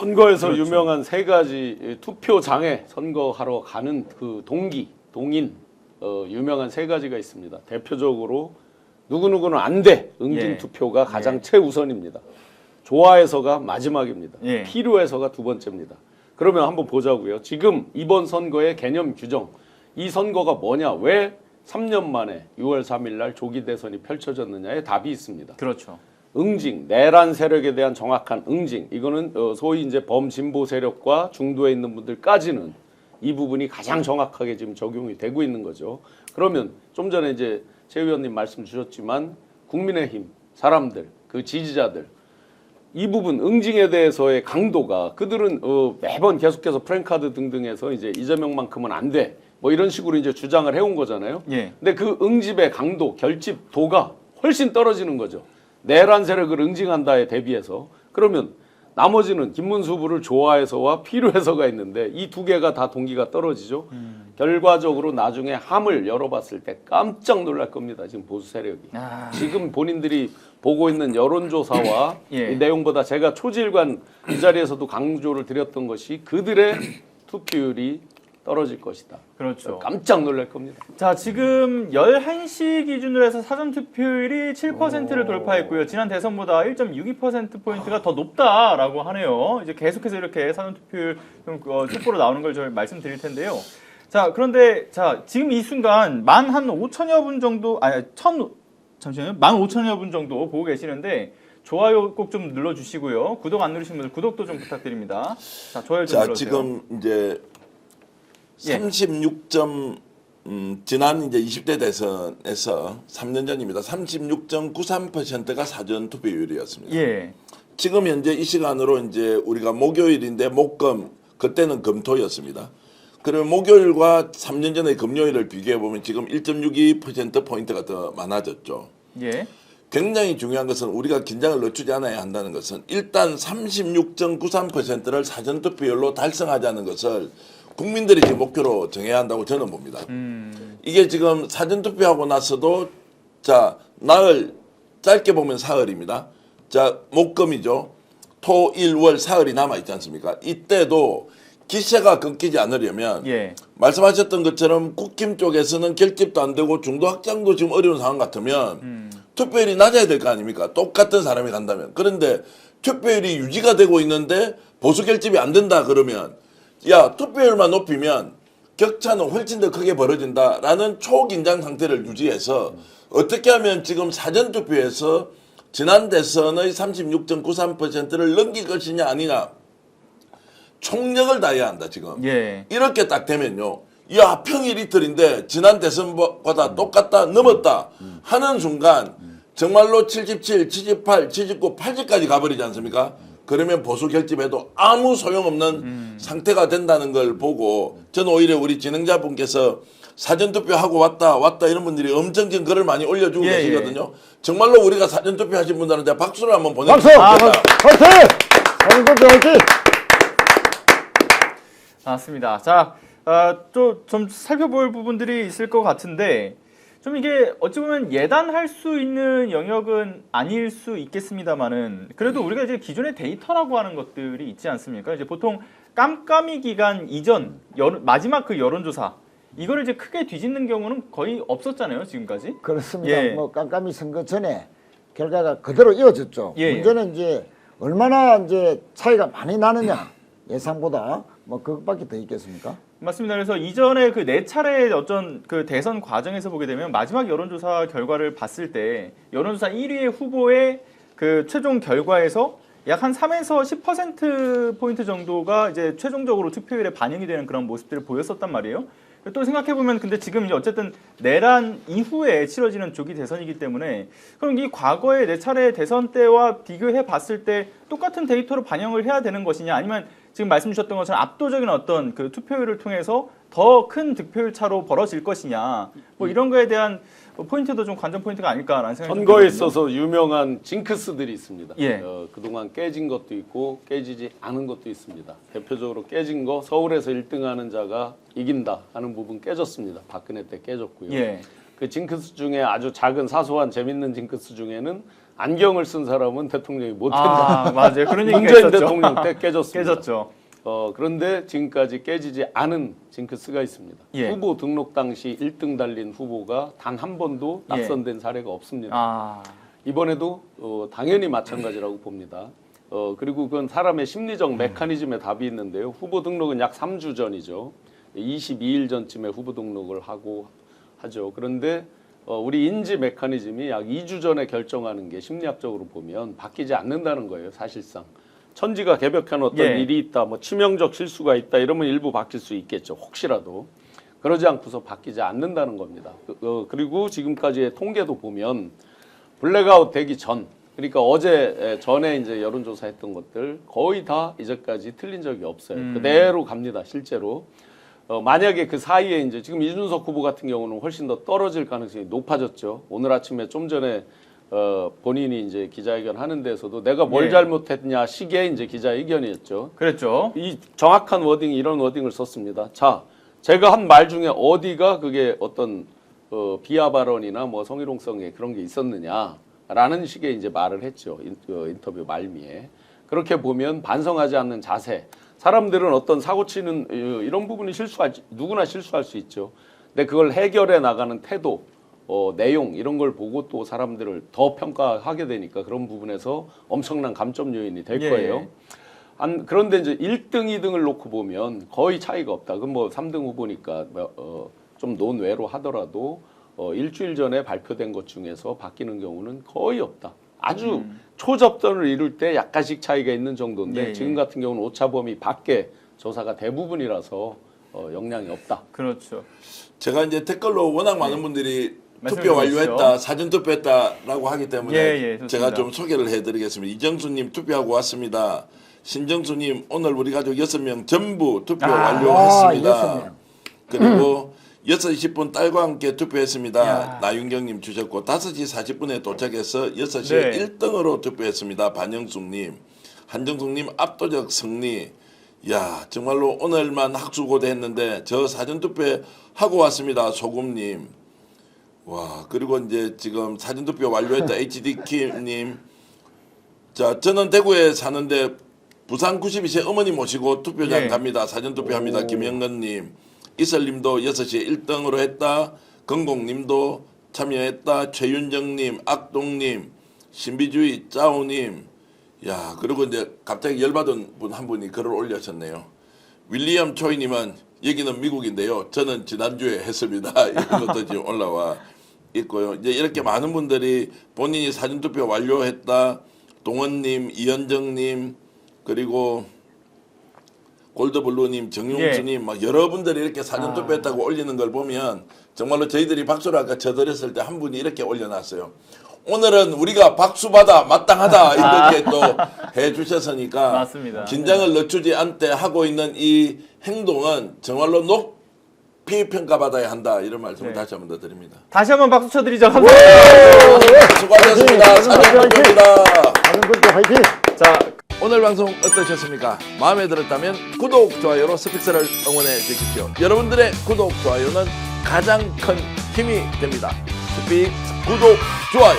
선거에서 그렇죠. 유명한 세 가지 투표장에 선거하러 가는 그 동인 유명한 세 가지가 있습니다. 대표적으로 누구누구는 안 돼. 응징 예. 투표가 가장 예. 최우선입니다. 좋아해서가 마지막입니다. 예. 필요해서가 두 번째입니다. 그러면 한번 보자고요. 지금 이번 선거의 개념 규정, 이 선거가 뭐냐? 왜 3년 만에 6월 3일 날 조기 대선이 펼쳐졌느냐에 답이 있습니다. 그렇죠. 응징, 내란 세력에 대한 정확한 응징. 이거는 소위 이제 범진보 세력과 중도에 있는 분들까지는 이 부분이 가장 정확하게 지금 적용이 되고 있는 거죠. 그러면 좀 전에 이제 최 의원님 말씀 주셨지만 국민의힘 사람들, 그 지지자들 이 부분 응징에 대해서의 강도가 그들은 매번 계속해서 프랜카드 등등해서 이제 이재명만큼은 안 돼. 뭐 이런 식으로 이제 주장을 해온 거잖아요. 예. 근데 그 응집의 강도, 결집도가 훨씬 떨어지는 거죠. 내란 세력을 응징한다에 대비해서. 그러면 나머지는 김문수 후보를 좋아해서와 필요해서가 있는데 이 두 개가 다 동기가 떨어지죠. 결과적으로 나중에 함을 열어봤을 때 깜짝 놀랄 겁니다. 지금 보수 세력이. 지금 본인들이 보고 있는 여론조사와 예. 이 내용보다 제가 초질관 이 자리에서도 강조를 드렸던 것이 그들의 투표율이 떨어질 것이다. 그렇죠. 깜짝 놀랄 겁니다. 자, 지금 11시 기준으로 해서 사전투표율이 7%를 돌파했고요. 지난 대선보다 1.62%포인트가 더 높다라고 하네요. 이제 계속해서 이렇게 사전투표율 촛불로 나오는 걸 저희 말씀드릴 텐데요. 자, 그런데 자, 지금 이 순간 만 한 5천여 분 정도, 잠시만요. 15,000여 분 정도 보고 계시는데 좋아요 꼭 좀 눌러주시고요. 구독 안 누르신 분들 구독도 좀 부탁드립니다. 자, 좋아요 좀 눌러주세요. 지금 이제 예. 36점 지난 이제 20대 대선에서 3년 전입니다. 36.93%가 사전 투표율이었습니다. 예. 지금 현재 이 시간으로 이제 우리가 목요일인데 목금 그때는 금토였습니다. 그러면 목요일과 3년 전의 금요일을 비교해 보면 지금 1.62% 포인트가 더 많아졌죠. 예. 굉장히 중요한 것은 우리가 긴장을 늦추지 않아야 한다는 것은 일단 36.93%를 사전 투표율로 달성하자는 것을 국민들이 지금 목표로 정해야 한다고 저는 봅니다. 이게 지금 사전투표하고 나서도 자 나흘 짧게 보면 사흘입니다. 자 목금이죠. 토, 일, 월, 사흘이 남아있지 않습니까? 이때도 기세가 끊기지 않으려면 예. 말씀하셨던 것처럼 국힘 쪽에서는 결집도 안 되고 중도 확장도 지금 어려운 상황 같으면 투표율이 낮아야 될 거 아닙니까? 똑같은 사람이 간다면. 그런데 투표율이 유지가 되고 있는데 보수 결집이 안 된다 그러면 야 투표율만 높이면 격차는 훨씬 더 크게 벌어진다라는 초긴장 상태를 유지해서 어떻게 하면 지금 사전투표에서 지난 대선의 36.93%를 넘길 것이냐 아니냐 총력을 다해야 한다 지금. 예. 이렇게 딱 되면요. 야 평일 이틀인데 지난 대선보다 똑같다 넘었다 하는 순간 정말로 77, 78, 79, 80까지 가버리지 않습니까? 그러면 보수 결집에도 아무 소용없는 상태가 된다는 걸 보고 저는 오히려 우리 진행자분께서 사전투표하고 왔다 이런 분들이 엄청 지금 글을 많이 올려주고 계시거든요. 정말로 우리가 사전투표 하신 분들한테 박수를 한번 보내주세요. 박수! 화이팅! 사전투표 화이팅! 맞습니다. 자, 좀 살펴볼 부분들이 있을 것 같은데 좀 이게 어찌 보면 예단할 수 있는 영역은 아닐 수 있겠습니다만은 그래도 우리가 이제 기존의 데이터라고 하는 것들이 있지 않습니까? 이제 보통 깜깜이 기간 이전 마지막 그 여론조사 이거를 이제 크게 뒤집는 경우는 거의 없었잖아요, 지금까지. 그렇습니다. 예. 뭐 깜깜이 선거 전에 결과가 그대로 이어졌죠. 예. 문제는 이제 얼마나 이제 차이가 많이 나느냐 예상보다 뭐 그것밖에 더 있겠습니까? 맞습니다. 그래서 이전에 그 네 차례 어떤 그 대선 과정에서 보게 되면 마지막 여론조사 결과를 봤을 때 여론조사 1위의 후보의 그 최종 결과에서 약 한 3에서 10%포인트 정도가 이제 최종적으로 투표율에 반영이 되는 그런 모습들을 보였었단 말이에요. 또 생각해보면 근데 지금 이제 어쨌든 내란 이후에 치러지는 조기 대선이기 때문에 그럼 이 과거의 네 차례 대선 때와 비교해 봤을 때 똑같은 데이터로 반영을 해야 되는 것이냐 아니면 지금 말씀 주셨던 것처럼 압도적인 어떤 그 투표율을 통해서 더 큰 득표율 차로 벌어질 것이냐 뭐 이런 거에 대한 포인트도 좀 관전 포인트가 아닐까라는 생각이 선거에 들거든요. 있어서 유명한 징크스들이 있습니다. 예. 그동안 깨진 것도 있고 깨지지 않은 것도 있습니다. 대표적으로 깨진 거 서울에서 1등하는 자가 이긴다 하는 부분 깨졌습니다. 박근혜 때 깨졌고요. 예. 그 징크스 중에 아주 작은 사소한 재밌는 징크스 중에는 안경을 쓴 사람은 대통령이 못 된다. 아, 맞아요. 그런 얘기가 문재인 있었죠. 대통령 때 깨졌습니다. 깨졌죠. 그런데 지금까지 깨지지 않은 징크스가 있습니다. 예. 후보 등록 당시 1등 달린 후보가 단 한 번도 예. 낙선된 사례가 없습니다. 아, 이번에도 당연히 마찬가지라고 봅니다. 그리고 그건 사람의 심리적 메커니즘에 답이 있는데요. 후보 등록은 약 3주 전이죠. 22일 전쯤에 후보 등록을 하죠. 그런데 우리 인지 메커니즘이 약 2주 전에 결정하는 게 심리학적으로 보면 바뀌지 않는다는 거예요. 사실상. 천지가 개벽한 어떤 예. 일이 있다, 뭐 치명적 실수가 있다 이러면 일부 바뀔 수 있겠죠. 혹시라도. 그러지 않고서 바뀌지 않는다는 겁니다. 그리고 지금까지의 통계도 보면 블랙아웃 되기 전, 그러니까 어제 전에 이제 여론조사했던 것들 거의 다 이제까지 틀린 적이 없어요. 그대로 갑니다, 실제로. 만약에 그 사이에 이제 지금 이준석 후보 같은 경우는 훨씬 더 떨어질 가능성이 높아졌죠. 오늘 아침에 좀 전에 본인이 이제 기자회견 하는 데서도 내가 뭘 예. 잘못했냐 식의 이제 기자회견이었죠. 그랬죠. 이 정확한 워딩 이런 워딩을 썼습니다. 자, 제가 한 말 중에 어디가 그게 어떤 비하 발언이나 뭐 성희롱성에 그런 게 있었느냐라는 식의 이제 말을 했죠. 인터뷰 말미에. 그렇게 보면 반성하지 않는 자세. 사람들은 어떤 사고치는 이런 부분이 누구나 실수할 수 있죠. 근데 그걸 해결해 나가는 태도, 내용 이런 걸 보고 또 사람들을 더 평가하게 되니까 그런 부분에서 엄청난 감점 요인이 될 예. 거예요. 그런데 이제 1등, 2등을 놓고 보면 거의 차이가 없다. 그럼 뭐 3등 후보니까 좀 논외로 하더라도 일주일 전에 발표된 것 중에서 바뀌는 경우는 거의 없다. 아주 초접전을 이룰 때 약간씩 차이가 있는 정도인데 예. 지금 같은 경우는 오차범위 밖에 조사가 대부분이라서 영향이 없다. 그렇죠. 제가 이제 댓글로 워낙 많은 분들이 말씀해 투표 주십시오. 완료했다, 사전 투표했다라고 하기 때문에 예, 좋습니다. 제가 좀 소개를 해드리겠습니다. 이정수님 투표하고 왔습니다. 신정수님 오늘 우리 가족 6명 전부 투표 완료했습니다. 6명. 그리고 6시 10분 딸과 함께 투표했습니다. 야. 나윤경님 주셨고 5시 40분에 도착해서 6시에 네. 1등으로 투표했습니다. 반영숙님, 한정숙님 압도적 승리. 야 정말로 오늘만 학수고대했는데 저 사전투표 하고 왔습니다. 소금님. 와 그리고 이제 지금 사전투표 완료했다 HD킴님. 자 저는 대구에 사는데 부산 92세 어머니 모시고 투표장 예. 갑니다. 사전투표합니다. 김영건님. 이슬님도 6시에 1등으로 했다. 건공님도 참여했다. 최윤정님, 악동님, 신비주의 짜오님. 야 그리고 이제 갑자기 열받은 분 한 분이 글을 올려셨네요. 윌리엄 초이님은 여기는 미국인데요. 저는 지난주에 했습니다. 이런 것도 지금 올라와 있고요. 이제 이렇게 많은 분들이 본인이 사전투표 완료했다. 동원님, 이현정님, 그리고 골드블루님, 정용수님, 막 여러분들이 이렇게 사전투표했다고 올리는 걸 보면 정말로 저희들이 박수를 아까 쳐드렸을 때 한 분이 이렇게 올려놨어요. 오늘은 우리가 박수받아 마땅하다 이렇게 또 해주셨으니까 맞습니다. 긴장을 늦추지 않되 하고 있는 이 행동은 정말로 높이 평가받아야 한다 이런 말씀을 네. 다시 한 번 더 드립니다. 다시 한번 박수 쳐드리죠. 감사합니다. 수고하셨습니다. 사전투표입니다. 사전투표 화이팅! 자 오늘 방송 어떠셨습니까? 마음에 들었다면 구독, 좋아요로 스픽스를 응원해 주십시오. 여러분들의 구독, 좋아요는 가장 큰 힘이 됩니다. 스픽스 구독, 좋아요